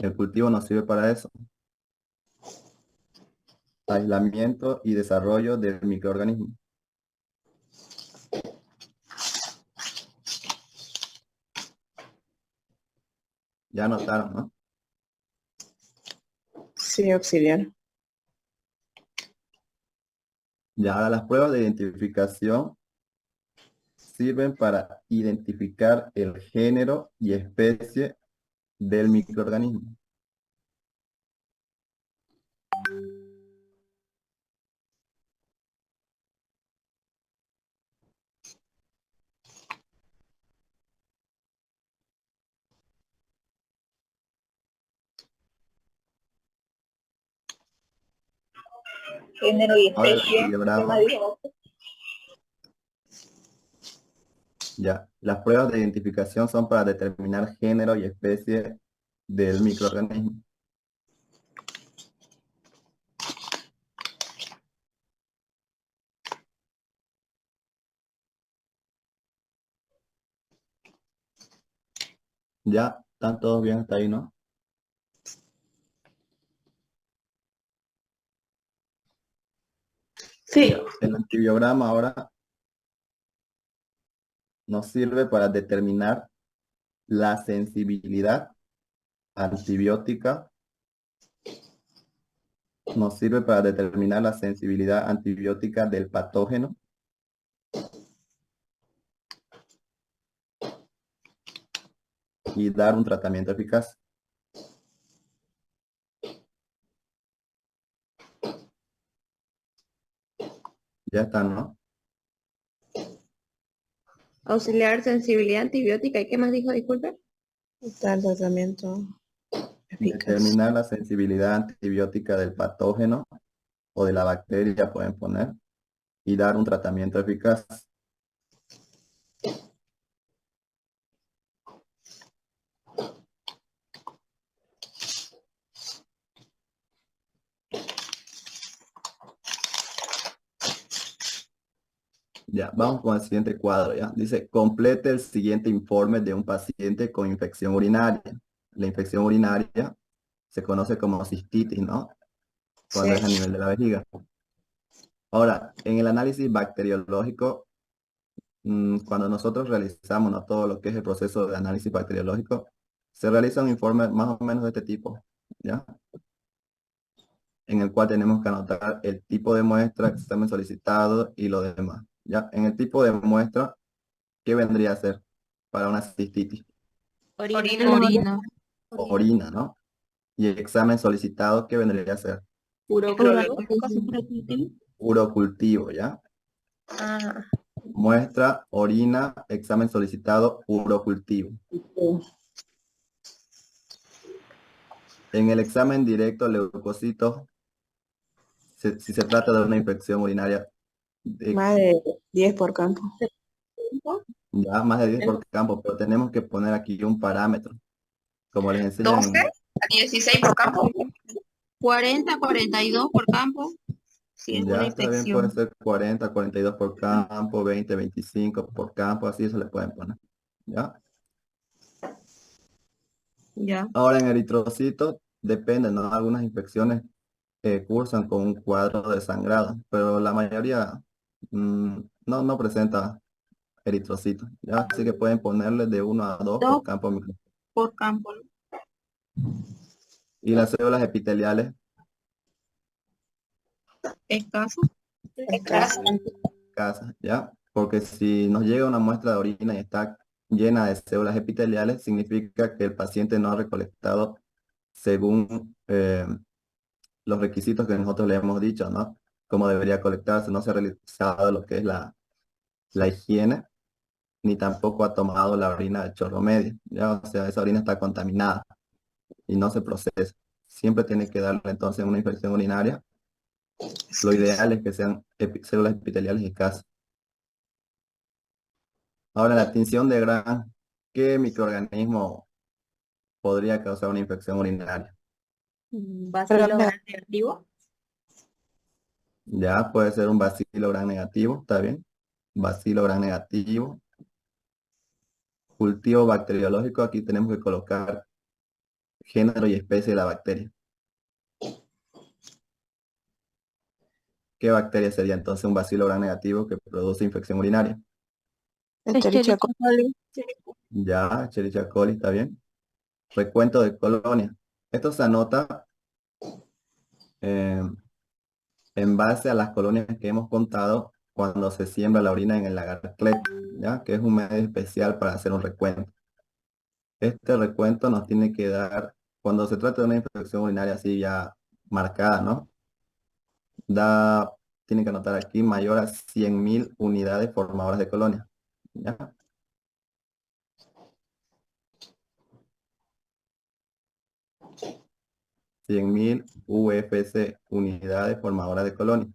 El cultivo nos sirve para eso. Aislamiento y desarrollo del microorganismo. Ya notaron, ¿no? Sí, auxiliar. Ya ahora las pruebas de identificación sirven para identificar el género y especie del microorganismo. Género y Ahora el especie. ¿Qué más antibiograma. dijo? Ya, las pruebas de identificación son para determinar género y especie del microorganismo. Ya, están todos bien hasta ahí, ¿no? Sí. Ya, el antibiograma ahora nos sirve para determinar la sensibilidad antibiótica. Nos sirve para determinar la sensibilidad antibiótica del patógeno. Y dar un tratamiento eficaz. Ya está, ¿no? Auxiliar sensibilidad antibiótica. ¿Y qué más dijo? Disculpe. Está el tratamiento eficaz. Determinar la sensibilidad antibiótica del patógeno o de la bacteria, pueden poner, y dar un tratamiento eficaz. Ya, vamos con el siguiente cuadro, ¿ya? Dice, complete el siguiente informe de un paciente con infección urinaria. La infección urinaria se conoce como cistitis, ¿no? Cuando Sí. es a nivel de la vejiga. Ahora, en el análisis bacteriológico, cuando nosotros realizamos, ¿no?, todo lo que es el proceso de análisis bacteriológico, se realiza un informe más o menos de este tipo, ¿ya? En el cual tenemos que anotar el tipo de muestra, examen solicitado y lo demás, ¿ya? En el tipo de muestra, ¿qué vendría a ser para una cistitis? Orina. Orina, ¿no? Y el examen solicitado, ¿qué vendría a ser? Microbiológico. Urocultivo, ¿ya? Ah, Muestra, orina, examen solicitado, urocultivo. En el examen directo leucocitos, si se trata de una infección urinaria, Más de 10 por campo. ya más de 10 por campo, pero tenemos que poner aquí un parámetro, como les enseñan 12 a 16 por campo. 40, 42 por campo. Si es una ya está bien, puede infección. ser 40, 42 por campo, 20, 25 por campo, así se le pueden poner, ¿ya? Ya. Ahora en eritrocitos, depende, ¿no? Algunas infecciones cursan con un cuadro de sangrado, pero la mayoría no presenta eritrocitos, ¿ya? Así que pueden ponerle de 1 a 2 por 2 campo micro. por campo. Y las células epiteliales, Escaso. Escaso. casas, ¿ya? Porque si nos llega una muestra de orina y está llena de células epiteliales, significa que el paciente no ha recolectado según los requisitos que nosotros le hemos dicho, ¿no? Cómo debería colectarse, no se ha realizado lo que es la higiene, ni tampoco ha tomado la orina de chorro medio, ¿ya? O sea, esa orina está contaminada y no se procesa. Siempre tiene que darle entonces una infección urinaria. Lo ideal es que sean células epiteliales escasas. Ahora, la tinción de Gram, ¿qué microorganismo podría causar una infección urinaria? Bacilo gram negativo. Ya puede ser un bacilo Gram negativo, ¿está bien? Bacilo Gram negativo. Cultivo bacteriológico, aquí tenemos que colocar género y especie de la bacteria. ¿Qué bacteria sería entonces un bacilo gram negativo que produce infección urinaria? Escherichia coli. Ya, Escherichia coli, ¿está bien? Recuento de colonias. Esto se anota eh, en base a las colonias que hemos contado cuando se siembra la orina en el lagartlet, ¿ya? Que es un medio especial para hacer un recuento. Este recuento nos tiene que dar, cuando se trata de una infección urinaria así ya marcada, ¿no? Tiene que anotar aquí mayor a 100.000 unidades formadoras de colonia, ¿ya? $100.000 UFC, unidades formadoras de colonia.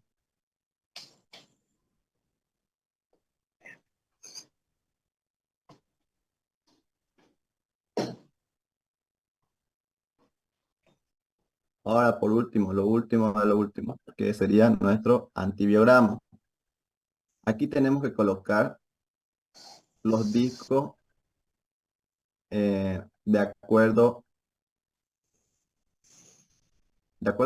Ahora, por último, lo último de lo último, que sería nuestro antibiograma. Aquí tenemos que colocar los discos de acuerdo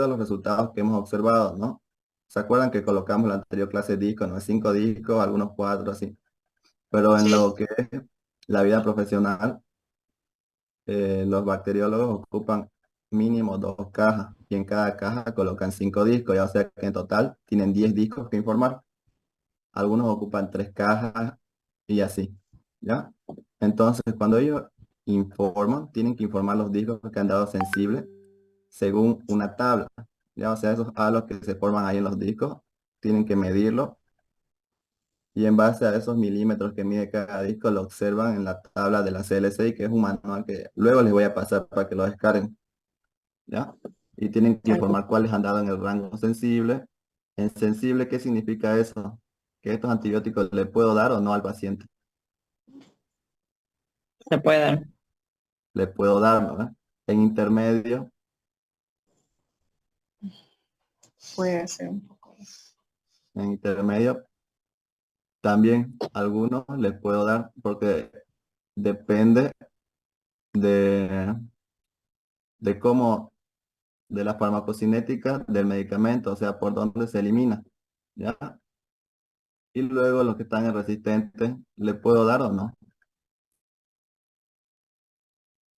a los resultados que hemos observado, ¿no? ¿Se acuerdan que colocamos la anterior clase de discos, ¿no? 5 discos, algunos 4, así? Pero en Sí. lo que es la vida profesional, los bacteriólogos ocupan mínimo 2 cajas y en cada caja colocan 5 discos, ya o sea que en total tienen 10 discos que informar. Algunos ocupan 3 cajas y así, ¿ya? Entonces, cuando ellos informan, tienen que informar los discos que han dado sensibles según una tabla, ¿ya? O sea, esos halos que se forman ahí en los discos, tienen que medirlo y en base a esos milímetros que mide cada disco, lo observan en la tabla de la CLCI, que es un manual que luego les voy a pasar para que lo descarguen, ¿ya? Y tienen que informar cuáles han dado en el rango sensible. En sensible, ¿qué significa eso? Que estos antibióticos le puedo dar o no al paciente. Se puede dar. Le puedo dar, ¿no? En intermedio, Puede ser un poco. en intermedio, también algunos les puedo dar porque depende de, de cómo, de la farmacocinética del medicamento, o sea, por dónde se elimina, ¿ya? Y luego los que están en resistente, ¿le puedo dar o no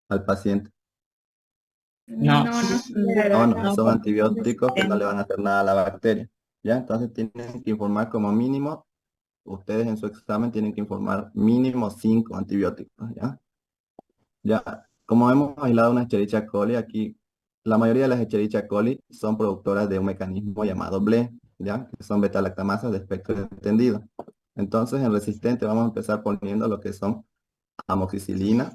al paciente? No. No, no, son antibióticos que no le van a hacer nada a la bacteria, ¿ya? Entonces tienen que informar como mínimo, ustedes en su examen tienen que informar mínimo 5 antibióticos, ¿ya? Ya, como hemos aislado una Escherichia coli, aquí la mayoría de las Escherichia coli son productoras de un mecanismo llamado BLE, ¿ya? Que son beta-lactamasas de espectro extendido. Entonces, en resistente vamos a empezar poniendo lo que son amoxicilina.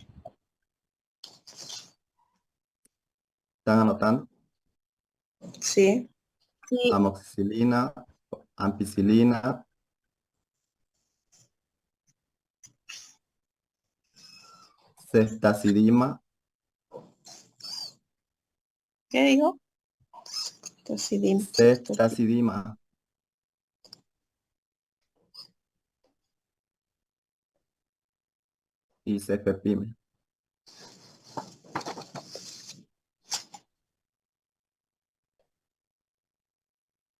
¿Están anotando? Sí. Sí. Amoxicilina, ampicilina, ceftazidima, ¿Qué dijo? ceftazidima, y cefepime.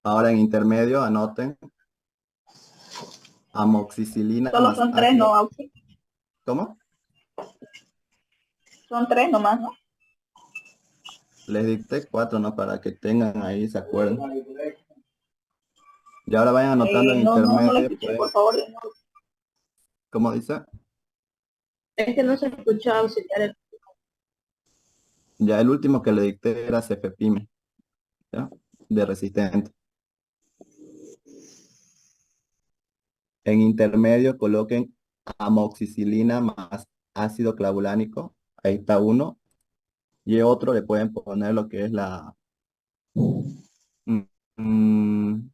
Ahora en intermedio anoten amoxicilina Solo más son 3, ácido. ¿no, Auxi? ¿Cómo? Son 3 nomás, ¿no? Les dicté 4, ¿no? Para que tengan ahí, se acuerden. Y ahora vayan anotando en No lo intermedio, escuché, pues, por favor. ¿cómo dice? Es que no se escuchó auxiliar. Ya el último que le dicté era cefepime, ¿ya? De resistente. En intermedio coloquen amoxicilina más ácido clavulánico. Ahí está uno. Y otro le pueden poner lo que es mm, mm,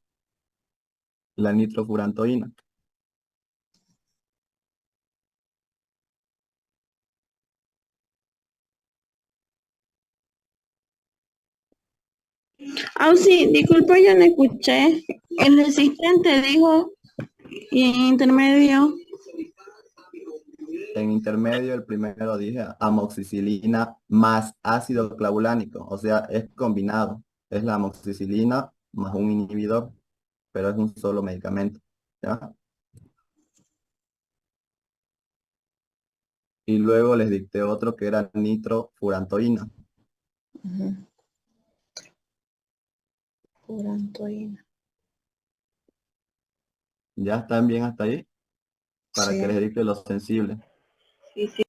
la nitrofurantoína. Sí, disculpa, yo no escuché. El resistente dijo y en intermedio. en intermedio, el primero dije amoxicilina más ácido clavulánico, o sea, es combinado. Es la amoxicilina más un inhibidor, pero es un solo medicamento, ¿ya? Y luego les dicté otro que era nitrofurantoína. Ujú. Furantoína. ¿Ya están bien hasta ahí? Para Sí. que les dicte los sensibles. Sí, sí.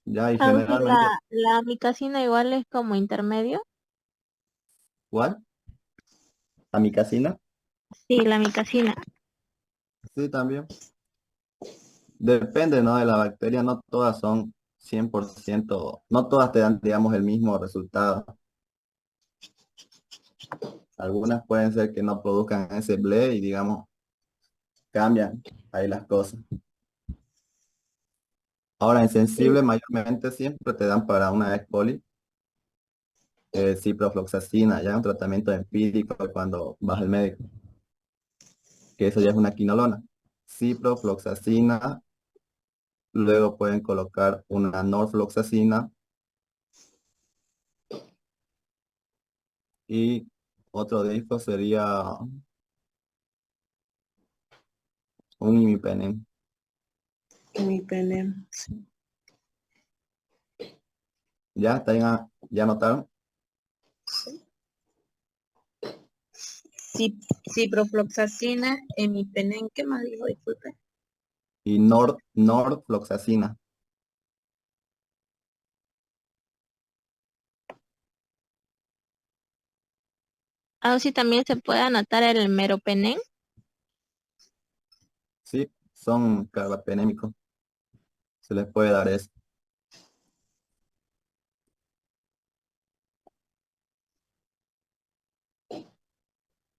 Ya, y Ausi, generalmente, la amicacina igual es como intermedio. ¿cuál? ¿Amicacina? Sí, la amicacina. Sí, también. Depende, ¿no? De la bacteria, no todas son 100%, no todas te dan, digamos, el mismo resultado. Algunas pueden ser que no produzcan ese ble y, digamos, cambian ahí las cosas. Ahora, en sensible, mayormente siempre te dan para una E. coli, ciprofloxacina, ya un tratamiento empírico cuando vas al médico, que eso ya es una quinolona. Ciprofloxacina, luego pueden colocar una norfloxacina y otro disco sería un imipenem. Imipenem. Sí. ¿Ya? ¿Está ya, ya notaron? Ciprofloxacina, emipenem, ¿qué más dijo? Disculpe. Y norfloxacina. Ausi, también se puede anotar el meropenem. Sí, son carbapenémicos. Se les puede dar eso.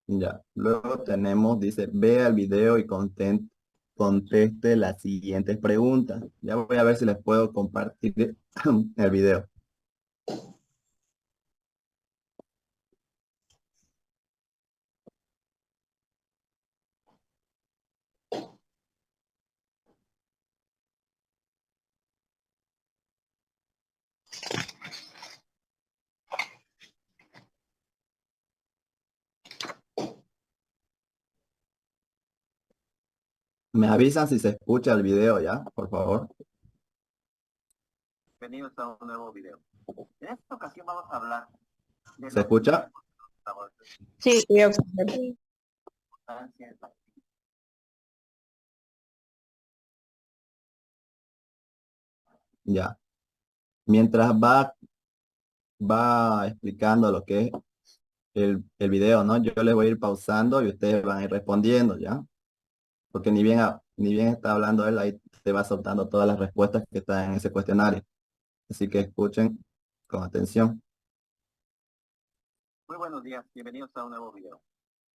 Ya. Luego tenemos, dice, vea el video y conteste las siguientes preguntas. Ya voy a ver si les puedo compartir el video. Me avisan si se escucha el video ya, por favor. Bienvenidos a un nuevo video. En esta ocasión vamos a hablar de ¿se escucha? Sí. Sí, Ya. Mientras va explicando lo que es el video, ¿no? Yo les voy a ir pausando y ustedes van a ir respondiendo, ¿ya? Porque ni bien está hablando él, ahí te va soltando todas las respuestas que están en ese cuestionario. Así que escuchen con atención. Muy buenos días, bienvenidos a un nuevo video.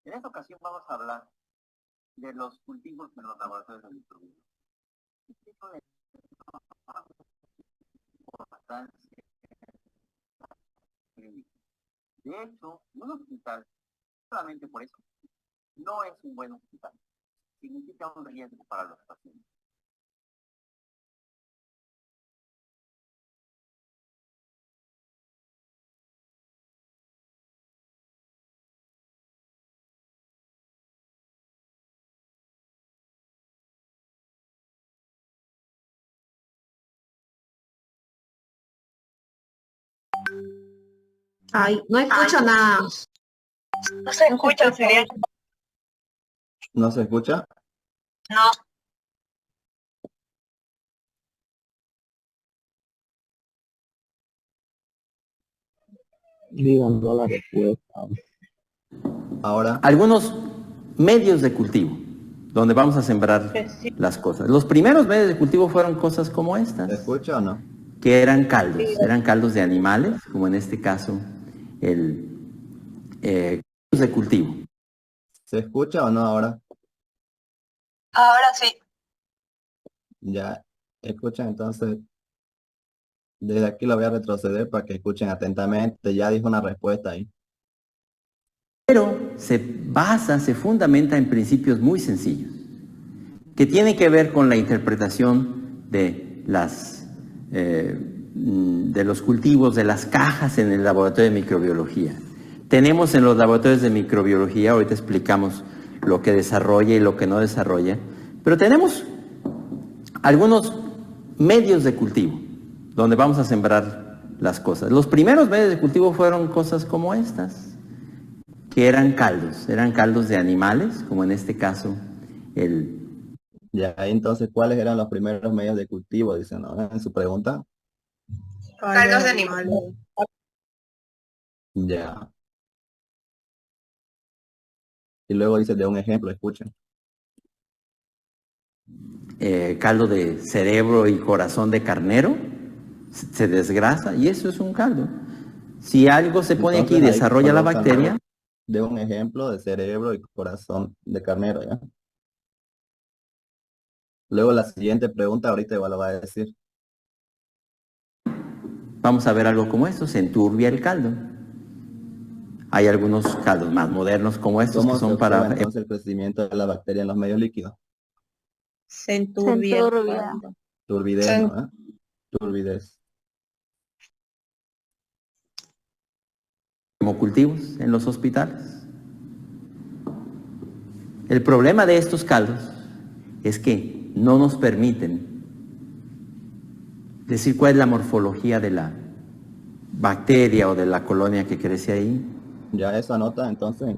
En esta ocasión vamos a hablar de los cultivos en los laboratorios de distribución. De hecho, un hospital, solamente por eso, no es un buen hospital. Significa un riesgo para los pacientes. Ay, no escucho nada. No se escucha, sería. ¿No se escucha? No. Díganlo la respuesta. Ahora, Algunos medios de cultivo, donde vamos a sembrar las cosas. Los primeros medios de cultivo fueron cosas como ¿se estas, escucha o no? que eran caldos de animales, como en este caso el caldos de cultivo. ¿Se escucha o no ahora? Ahora sí. Ya, escuchan entonces. Desde aquí lo voy a retroceder para que escuchen atentamente. Ya dijo una respuesta ahí. Pero se fundamenta en principios muy sencillos. que tiene que ver con la interpretación de los cultivos, de las cajas en el laboratorio de microbiología. Tenemos en los laboratorios de microbiología, ahorita explicamos lo que desarrolla y lo que no desarrolla, pero tenemos algunos medios de cultivo donde vamos a sembrar las cosas. Los primeros medios de cultivo fueron cosas como estas, que eran caldos de animales, como en este caso Ya, entonces, ¿cuáles eran los primeros medios de cultivo? Dicen, ¿no? En su pregunta. Caldos de animales. Ya. Y luego dice de un ejemplo, escuchen. caldo de cerebro y corazón de carnero, se desgrasa y eso es un caldo. Si algo se pone Entonces, aquí y ahí desarrolla la colocan, bacteria, de un ejemplo de cerebro y corazón de carnero, ¿ya? Luego la siguiente pregunta, ahorita igual lo va a decir. vamos a ver algo como esto, se enturbia el caldo. Hay algunos caldos más modernos como estos ¿Cómo que se son observa para... entonces el crecimiento de la bacteria en los medios líquidos? Se enturbia. Se enturbia. Turbidez, ¿no? Turbidez. como cultivos en los hospitales. El problema de estos caldos es que no nos permiten decir cuál es la morfología de la bacteria o de la colonia que crece ahí. Ya eso anota entonces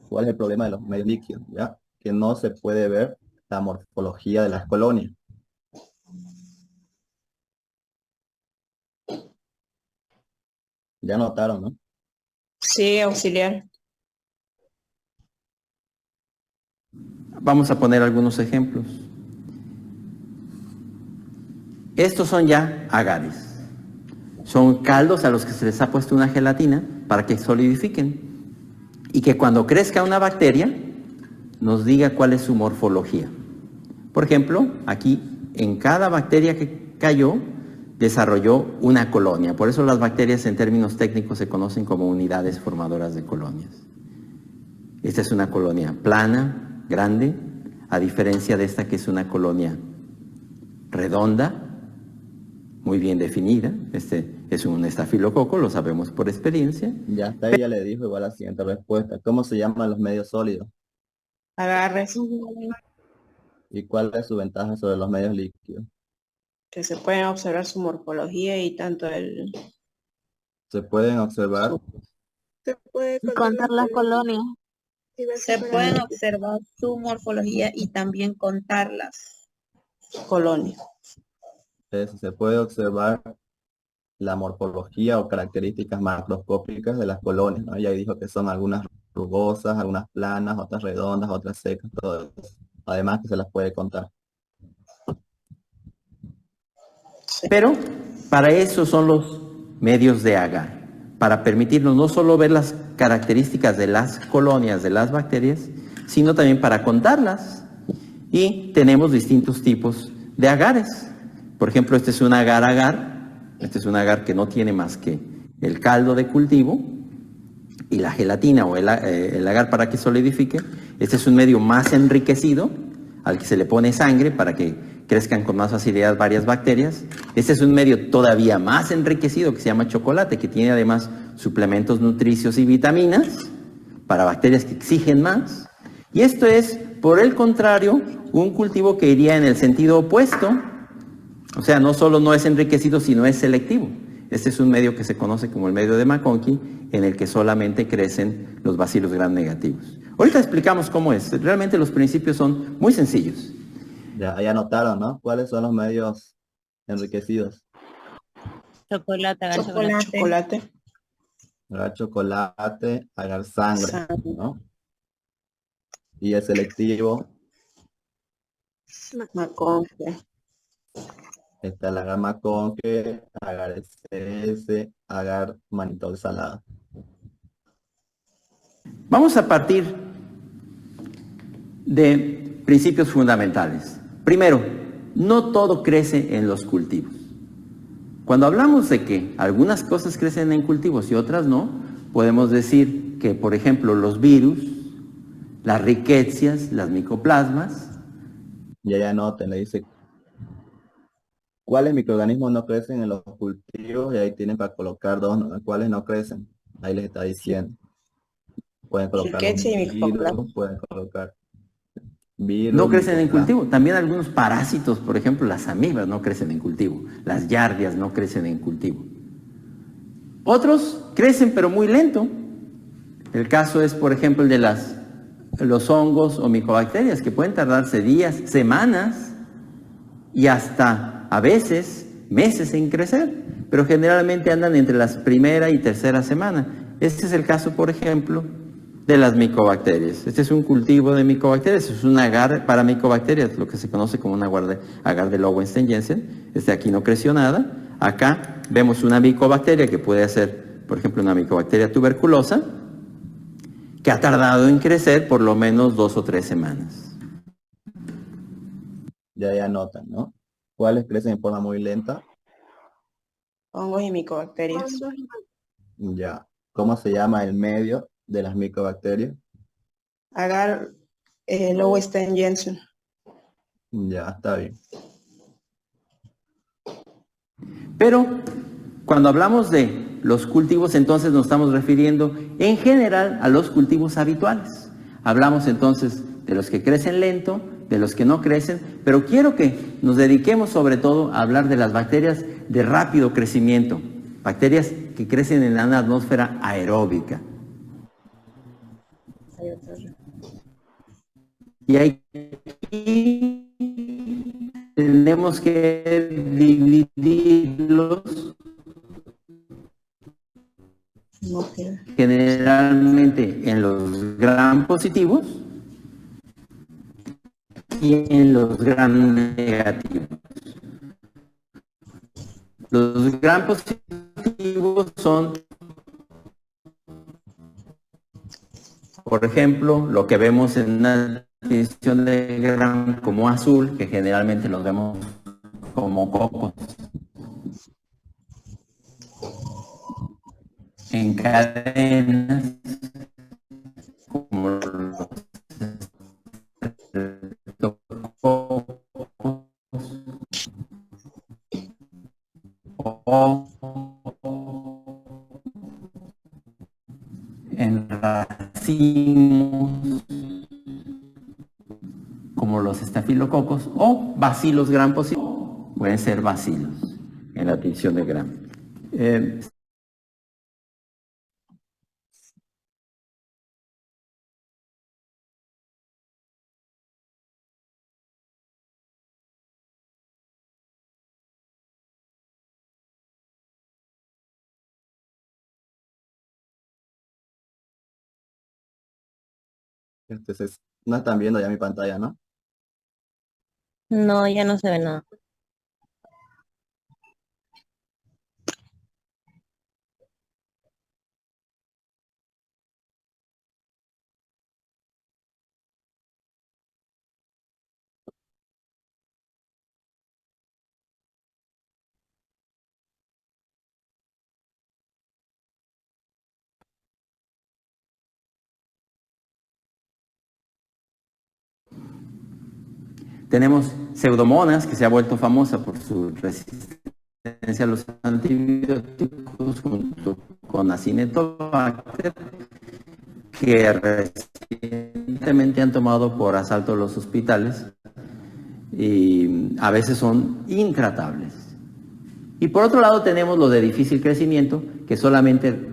cuál es el problema de los medios líquidos, ¿ya? Que no se puede ver la morfología de las colonias. Ya notaron, ¿no? Sí, auxiliar. Vamos a poner algunos ejemplos. Estos son ya agares. Son caldos a los que se les ha puesto una gelatina para que solidifiquen y que cuando crezca una bacteria nos diga cuál es su morfología. Por ejemplo, aquí en cada bacteria que cayó desarrolló una colonia. Por eso las bacterias en términos técnicos se conocen como unidades formadoras de colonias. Esta es una colonia plana, grande, a diferencia de esta que es una colonia redonda, muy bien definida. Este es un estafilococo, lo sabemos por experiencia. Ya hasta ella le dijo igual la siguiente respuesta. ¿Cómo se llaman los medios sólidos? Agarres ¿Y cuál es su ventaja sobre los medios líquidos? que se pueden observar su morfología y tanto el... Se pueden observar Se puede Contar las colonias. Se pueden observar su morfología y también contarlas. colonia. se puede observar la morfología o características macroscópicas de las colonias, ¿no? Ella dijo que son algunas rugosas, algunas planas, otras redondas, otras secas, todo eso. Además que se las puede contar. Pero para eso son los medios de agar, para permitirnos no solo ver las características de las colonias, de las bacterias, sino también para contarlas. Y tenemos distintos tipos de agares. Por ejemplo, este es un agar-agar. Este es un agar que no tiene más que el caldo de cultivo y la gelatina o el agar para que solidifique. Este es un medio más enriquecido, al que se le pone sangre para que crezcan con más facilidad varias bacterias. Este es un medio todavía más enriquecido que se llama chocolate, que tiene además suplementos nutricios y vitaminas para bacterias que exigen más. Y esto es, por el contrario, un cultivo que iría en el sentido opuesto. O sea, no solo no es enriquecido, sino es selectivo. Este es un medio que se conoce como el medio de McConkey, en el que solamente crecen los bacilos gram negativos. Ahorita explicamos cómo es. Realmente los principios son muy sencillos. Ya notaron, ¿no? ¿Cuáles son los medios enriquecidos? Chocolate, agar chocolate. Chocolate. Agar chocolate, agar sangre, ¿no? Y el selectivo, Maconque. está el agar McConkey, agar SS, agar manitol salado. Vamos a partir de principios fundamentales. Primero, no todo crece en los cultivos. Cuando hablamos de que algunas cosas crecen en cultivos y otras no, podemos decir que, por ejemplo, los virus, las riquecias, las micoplasmas, Ya anoten, le dice, ¿cuáles microorganismos no crecen en los cultivos? Y ahí tienen para colocar dos, ¿cuáles no crecen? Ahí les está diciendo. Pueden colocar los Rickettsia y Mycoplasma. virus, pueden colocar No virus, crecen en micoplasma. cultivo. También algunos parásitos, por ejemplo, las amibas no crecen en cultivo. Las yardias no crecen en cultivo. Otros crecen pero muy lento. El caso es, por ejemplo, el de los hongos o micobacterias, que pueden tardarse días, semanas y hasta a veces meses en crecer, pero generalmente andan entre la primera y tercera semana. Este es el caso, por ejemplo, de las micobacterias. Este es un cultivo de micobacterias, es un agar para micobacterias, lo que se conoce como un agar de Lowenstein-Jensen. Este aquí no creció nada. Acá vemos una micobacteria que puede ser, por ejemplo, una micobacteria tuberculosa, que ha tardado en crecer por lo menos 2 o 3 semanas. Ya anotan, ¿no? ¿Cuáles crecen en forma muy lenta? Hongos y micobacterias. Ya. ¿Cómo se llama el medio de las micobacterias? Agar Lowenstein-Jensen. Ya, está bien. Pero cuando hablamos de los cultivos, entonces nos estamos refiriendo en general a los cultivos habituales. Hablamos entonces de los que crecen lento, de los que no crecen, pero quiero que nos dediquemos sobre todo a hablar de las bacterias de rápido crecimiento, bacterias que crecen en una atmósfera aeróbica. Y aquí tenemos que dividirlos generalmente en los gram positivos y en los gram negativos. Los gram positivos son, por ejemplo, lo que vemos en una definición de gram como azul, que generalmente los vemos como cocos. En cadenas, como los o en racimos, como los estafilococos, o bacilos gram positivos. Pueden ser bacilos en la tinción de gram. No están viendo ya mi pantalla, ¿no? No, ya no se ve nada. Tenemos Pseudomonas, que se ha vuelto famosa por su resistencia a los antibióticos, junto con Acinetobacter, que recientemente han tomado por asalto los hospitales y a veces son intratables. Y por otro lado tenemos los de difícil crecimiento, que solamente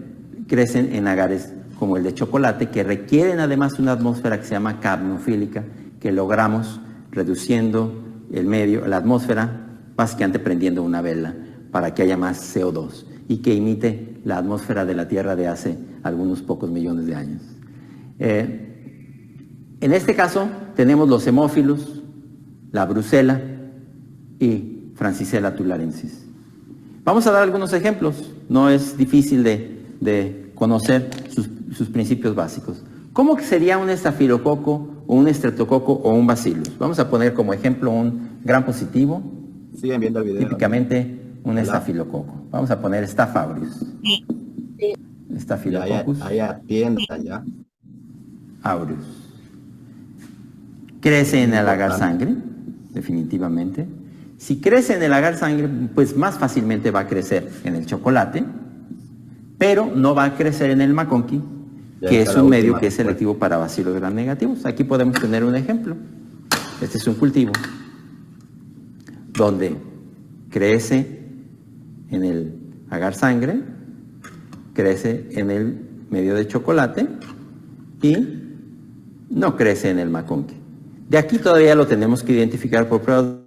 crecen en agares como el de chocolate, que requieren además una atmósfera que se llama capnofílica, que logramos reduciendo el medio, la atmósfera, básicamente prendiendo una vela para que haya más CO2 y que imite la atmósfera de la Tierra de hace algunos pocos millones de años. En este caso tenemos los hemófilos, la brucela y Francisella tularensis. Vamos a dar algunos ejemplos, no es difícil de conocer sus principios básicos. ¿Cómo sería un estafilococo o un estreptococo o un bacillus? Vamos a poner como ejemplo un gram positivo. Siguen viendo el video. Típicamente un estafilococo. Vamos a poner Staph aureus. Staphylococcus Ahí atiendan ya. aureus. Crece en el agar sangre. definitivamente. Si crece en el agar sangre, pues más fácilmente va a crecer en el chocolate, pero no va a crecer en el McConkey, que es un medio que es selectivo para bacilos gram negativos. Aquí podemos tener un ejemplo. Este es un cultivo donde crece en el agar sangre, crece en el medio de chocolate y no crece en el McConkey. De aquí todavía lo tenemos que identificar por pruebas